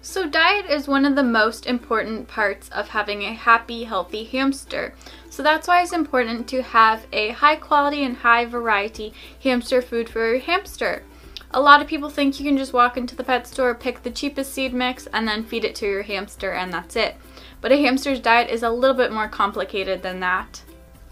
So diet is one of the most important parts of having a happy, healthy hamster. So that's why it's important to have a high quality and high variety hamster food for your hamster. A lot of people think you can just walk into the pet store, pick the cheapest seed mix, and then feed it to your hamster and that's it. But a hamster's diet is a little bit more complicated than that.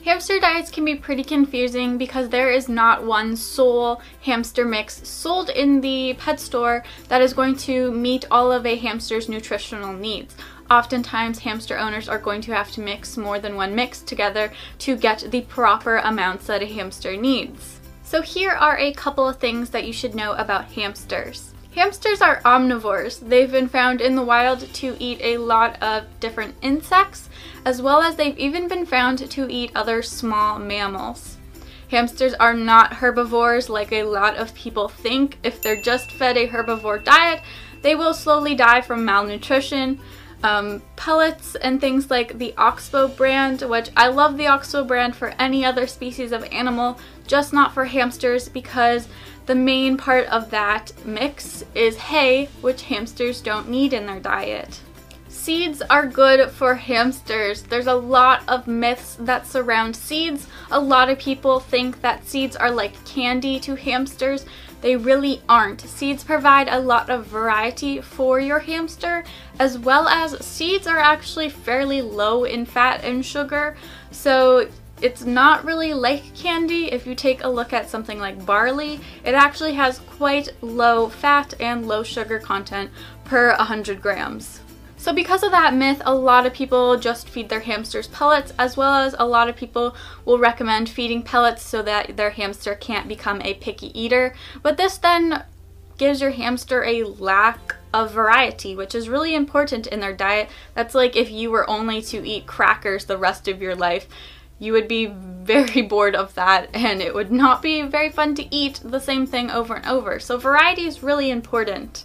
Hamster diets can be pretty confusing because there is not one sole hamster mix sold in the pet store that is going to meet all of a hamster's nutritional needs. Oftentimes, hamster owners are going to have to mix more than one mix together to get the proper amounts that a hamster needs. So here are a couple of things that you should know about hamsters. Hamsters are omnivores. They've been found in the wild to eat a lot of different insects, as well as they've even been found to eat other small mammals. Hamsters are not herbivores like a lot of people think. If they're just fed a herbivore diet, they will slowly die from malnutrition. Pellets and things like the Oxbow brand, which I love the Oxbow brand for any other species of animal, just not for hamsters, because the main part of that mix is hay, which hamsters don't need in their diet. Seeds are good for hamsters. There's a lot of myths that surround seeds. A lot of people think that seeds are like candy to hamsters. They really aren't. Seeds provide a lot of variety for your hamster, as well as seeds are actually fairly low in fat and sugar, so it's not really like candy. If you take a look at something like barley, it actually has quite low fat and low sugar content per 100 grams. So because of that myth, a lot of people just feed their hamsters pellets, as well as a lot of people will recommend feeding pellets so that their hamster can't become a picky eater. But this then gives your hamster a lack of variety, which is really important in their diet. That's like if you were only to eat crackers the rest of your life. You would be very bored of that, and it would not be very fun to eat the same thing over and over. So variety is really important.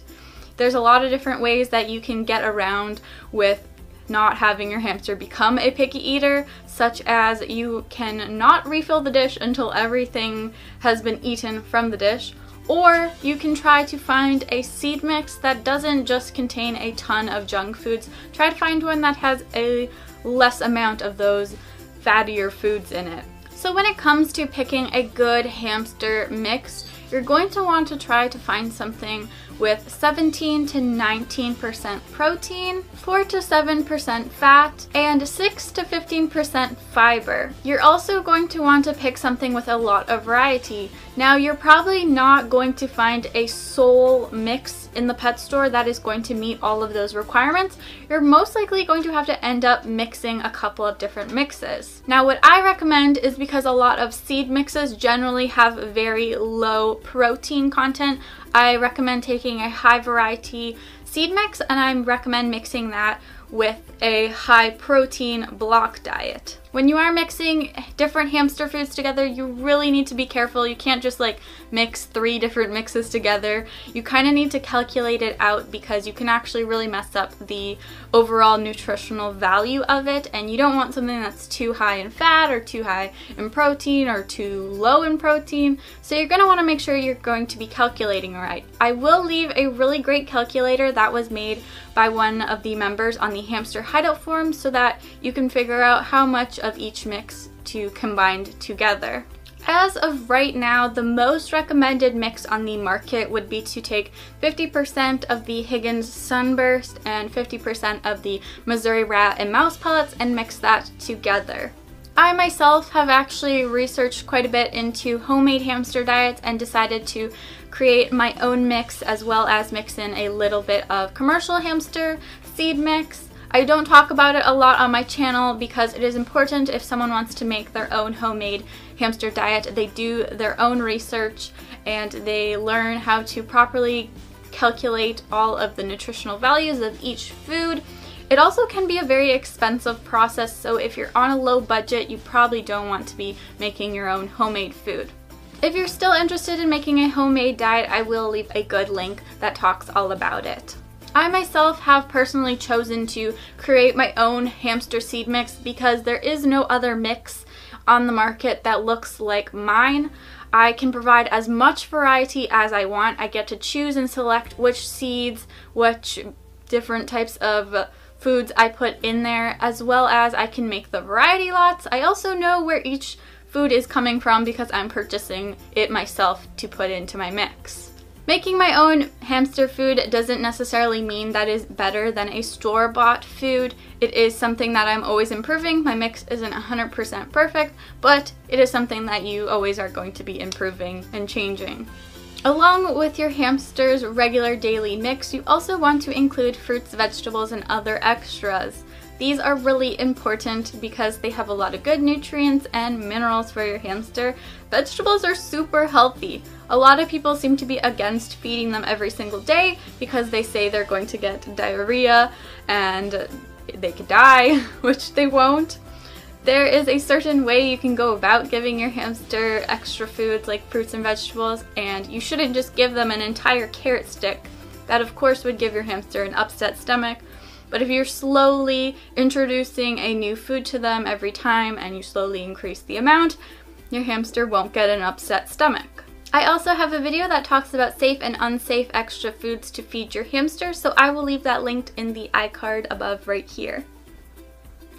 There's a lot of different ways that you can get around with not having your hamster become a picky eater, such as you can not refill the dish until everything has been eaten from the dish, or you can try to find a seed mix that doesn't just contain a ton of junk foods. Try to find one that has a less amount of those fattier foods in it. So when it comes to picking a good hamster mix, you're going to want to try to find something with 17 to 19% protein, 4 to 7% fat, and 6 to 15% fiber. You're also going to want to pick something with a lot of variety. Now, you're probably not going to find a sole mix in the pet store that is going to meet all of those requirements. You're most likely going to have to end up mixing a couple of different mixes. Now, what I recommend is, because a lot of seed mixes generally have very low protein content, I recommend taking a high variety seed mix, and I recommend mixing that with a high protein block diet. When you are mixing different hamster foods together, you really need to be careful. You can't just like mix 3 different mixes together. You kind of need to calculate it out, because you can actually really mess up the overall nutritional value of it, and you don't want something that's too high in fat or too high in protein or too low in protein. So you're going to want to make sure you're going to be calculating right. I will leave a really great calculator that was made by one of the members on the Hamster Hideout forum, so that you can figure out how much of each mix to combine together. As of right now, the most recommended mix on the market would be to take 50% of the Higgins Sunburst and 50% of the Missouri Rat and Mouse pellets and mix that together. I myself have actually researched quite a bit into homemade hamster diets and decided to create my own mix, as well as mix in a little bit of commercial hamster seed mix. I don't talk about it a lot on my channel because it is important if someone wants to make their own homemade hamster diet. They do their own research and they learn how to properly calculate all of the nutritional values of each food. It also can be a very expensive process, so if you're on a low budget, you probably don't want to be making your own homemade food. If you're still interested in making a homemade diet, I will leave a good link that talks all about it. I myself have personally chosen to create my own hamster seed mix because there is no other mix on the market that looks like mine. I can provide as much variety as I want. I get to choose and select which seeds, which different types of foods I put in there, as well as I can make the variety lots. I also know where each food is coming from because I'm purchasing it myself to put into my mix. Making my own hamster food doesn't necessarily mean that is better than a store-bought food. It is something that I'm always improving. My mix isn't 100% perfect, but it is something that you always are going to be improving and changing. Along with your hamster's regular daily mix, you also want to include fruits, vegetables, and other extras. These are really important because they have a lot of good nutrients and minerals for your hamster. Vegetables are super healthy. A lot of people seem to be against feeding them every single day because they say they're going to get diarrhea and they could die, which they won't. There is a certain way you can go about giving your hamster extra foods like fruits and vegetables, and you shouldn't just give them an entire carrot stick. That of course would give your hamster an upset stomach. But if you're slowly introducing a new food to them every time and you slowly increase the amount, your hamster won't get an upset stomach. I also have a video that talks about safe and unsafe extra foods to feed your hamster, so I will leave that linked in the iCard above right here.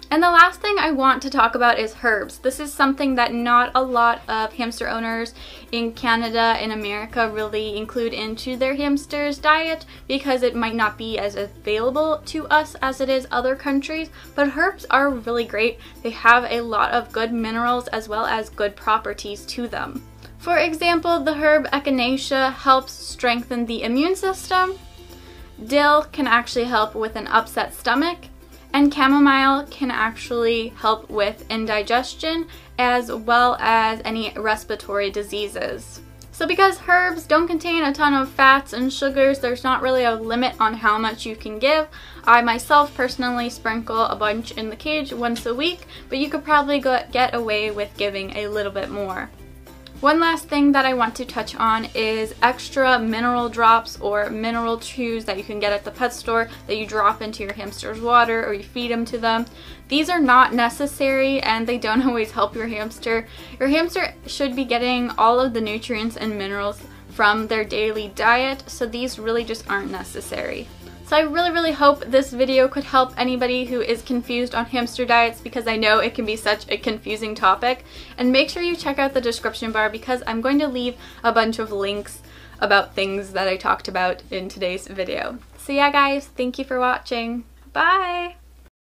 And the last thing I want to talk about is herbs. This is something that not a lot of hamster owners in Canada and America really include into their hamster's diet because it might not be as available to us as it is other countries, but herbs are really great. They have a lot of good minerals as well as good properties to them. For example, the herb echinacea helps strengthen the immune system. Dill can actually help with an upset stomach. And chamomile can actually help with indigestion as well as any respiratory diseases. So because herbs don't contain a ton of fats and sugars, there's not really a limit on how much you can give. I myself personally sprinkle a bunch in the cage once a week, but you could probably get away with giving a little bit more. One last thing that I want to touch on is extra mineral drops or mineral chews that you can get at the pet store that you drop into your hamster's water or you feed them to them. These are not necessary and they don't always help your hamster. Your hamster should be getting all of the nutrients and minerals from their daily diet, so these really just aren't necessary. So I really hope this video could help anybody who is confused on hamster diets because I know it can be such a confusing topic. And make sure you check out the description bar because I'm going to leave a bunch of links about things that I talked about in today's video. So yeah guys, thank you for watching. Bye!